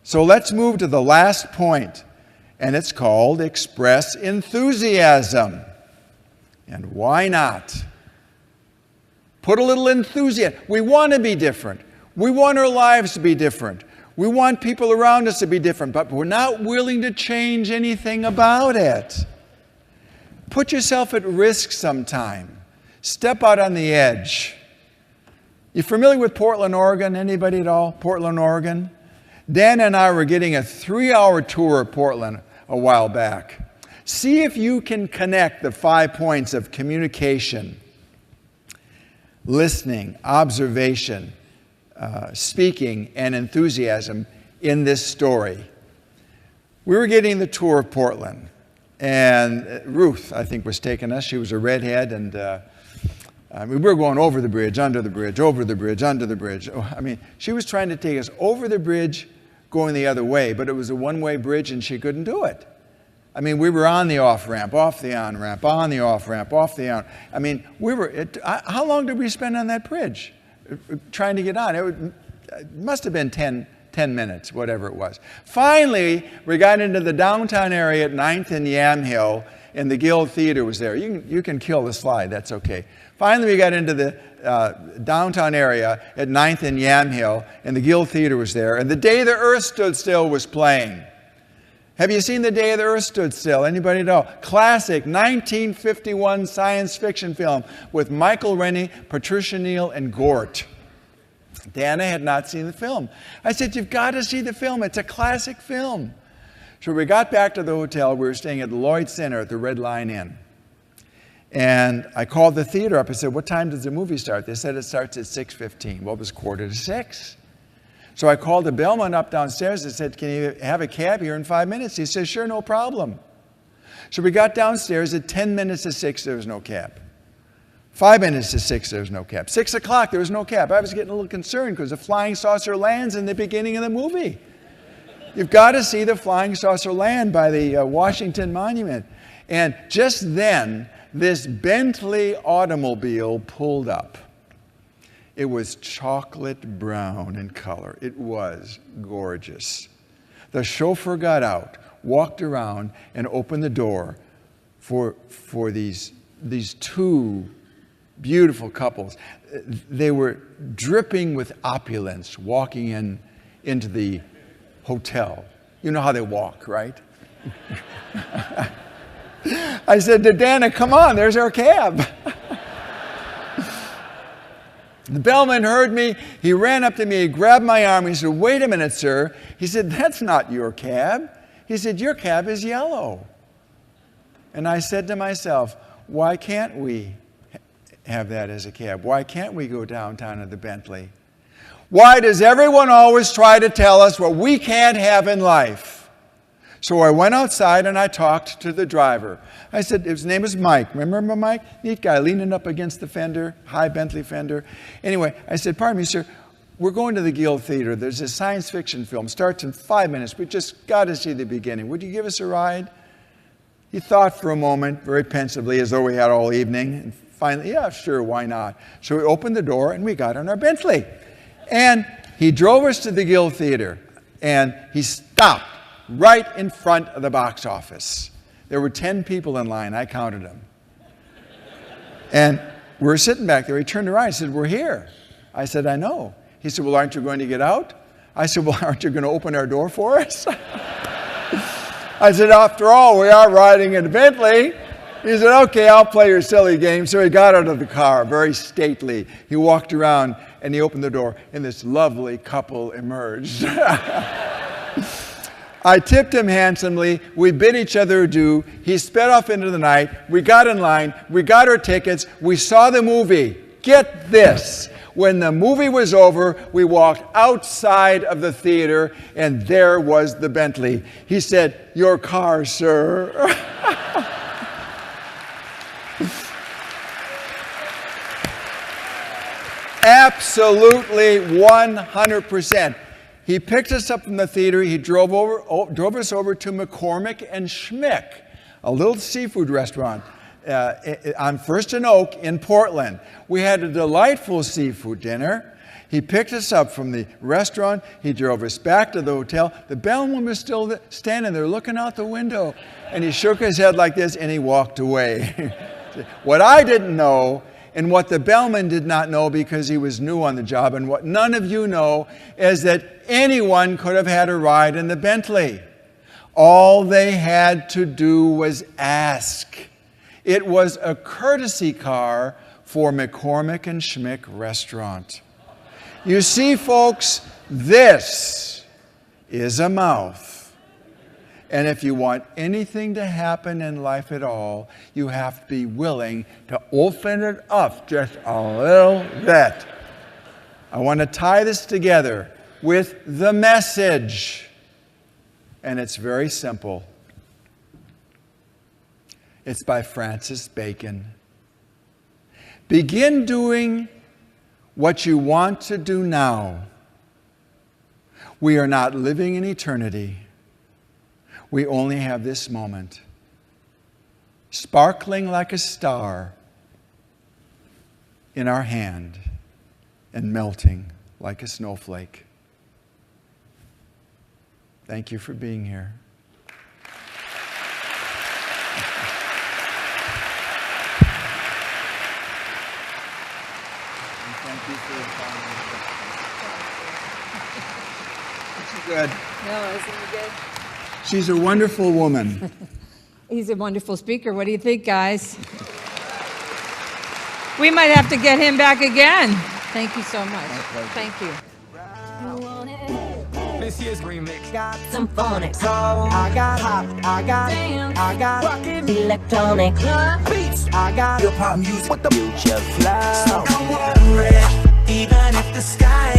So let's move to the last point, and it's called express enthusiasm. And why not? Put a little enthusiasm. We want to be different. We want our lives to be different. We want people around us to be different, but we're not willing to change anything about it. Put yourself at risk sometime. Step out on the edge. You familiar with Portland, Oregon? Anybody at all? Portland, Oregon? Dan and I were getting a 3-hour tour of Portland a while back. See if you can connect the 5 points of communication, listening, observation, speaking, and enthusiasm in this story. We were getting the tour of Portland, and Ruth, I think, was taking us. She was a redhead, and we were going over the bridge, under the bridge, over the bridge, under the bridge. I mean, she was trying to take us over the bridge, going the other way, but it was a one-way bridge, and she couldn't do it. I mean, we were on the off-ramp, off the on-ramp, on the off-ramp, off the on. I mean, how long did we spend on that bridge trying to get on? It must have been 10 minutes, whatever it was. Finally, we got into the downtown area at 9th and Yamhill, and the Guild Theater was there. You can kill the slide, that's okay. Finally, we got into the downtown area at 9th and Yamhill, and the Guild Theater was there, and The Day the Earth Stood Still was playing. Have you seen The Day the Earth Stood Still? Anybody know? Classic 1951 science fiction film with Michael Rennie, Patricia Neal, and Gort. Dana had not seen the film. I said, you've got to see the film. It's a classic film. So we got back to the hotel. We were staying at the Lloyd Center at the Red Lion Inn. And I called the theater up. I said, what time does the movie start? They said it starts at 6:15. Well, it was 5:45. So I called the bellman up downstairs and said, can you have a cab here in 5 minutes? He said, sure, no problem. So we got downstairs at 10 minutes to 6, there was no cab. 5 minutes to 6, there was no cab. 6 o'clock, there was no cab. I was getting a little concerned because the flying saucer lands in the beginning of the movie. You've got to see the flying saucer land by the Washington Monument. And just then, this Bentley automobile pulled up. It was chocolate brown in color. It was gorgeous. The chauffeur got out, walked around, and opened the door for these two beautiful couples. They were dripping with opulence walking into the hotel. You know how they walk, right? I said to Dana, come on, there's our cab. The bellman heard me. He ran up to me. He grabbed my arm. He said, wait a minute, sir. He said, that's not your cab. He said, your cab is yellow. And I said to myself, why can't we have that as a cab? Why can't we go downtown in the Bentley? Why does everyone always try to tell us what we can't have in life? So I went outside and I talked to the driver. I said, his name is Mike. Remember Mike? Neat guy, leaning up against the fender, high Bentley fender. Anyway, I said, pardon me, sir, we're going to the Guild Theater. There's a science fiction film. Starts in 5 minutes. We just got to see the beginning. Would you give us a ride? He thought for a moment, very pensively, as though we had all evening. And finally, yeah, sure, why not? So we opened the door and we got on our Bentley. And he drove us to the Guild Theater. And he stopped right in front of the box office. There were 10 people in line. I counted them. And we were sitting back there. He turned around and said, we're here. I said, I know. He said, well, aren't you going to get out? I said, well, aren't you going to open our door for us? I said, after all, we are riding in a Bentley. He said, okay, I'll play your silly game. So he got out of the car, very stately. He walked around and he opened the door, and this lovely couple emerged. I tipped him handsomely. We bid each other adieu. He sped off into the night. We got in line. We got our tickets. We saw the movie. Get this. When the movie was over, we walked outside of the theater, and there was the Bentley. He said, your car, sir. Absolutely 100%. He picked us up from the theater. He drove us over to McCormick and Schmick, a little seafood restaurant on First and Oak in Portland. We had a delightful seafood dinner. He picked us up from the restaurant. He drove us back to the hotel. The bellman was still standing there looking out the window. And he shook his head like this and he walked away. What I didn't know, and what the bellman did not know because he was new on the job, and what none of you know, is that anyone could have had a ride in the Bentley. All they had to do was ask. It was a courtesy car for McCormick and Schmick Restaurant. You see, folks, this is a mouth. And if you want anything to happen in life at all, you have to be willing to open it up just a little bit. I want to tie this together with the message. And it's very simple. It's by Francis Bacon. Begin doing what you want to do now. We are not living in eternity. We only have this moment, sparkling like a star in our hand and melting like a snowflake. Thank you for being here. And thank you for the good. No, isn't he good? She's a wonderful woman. He's a wonderful speaker. What do you think, guys? We might have to get him back again. Thank you so much. Thank you. This year's remix got some phonics. I got hop, I got rockin' electronic beats. I got hip hop music with the future flow. So don't worry, even if the sky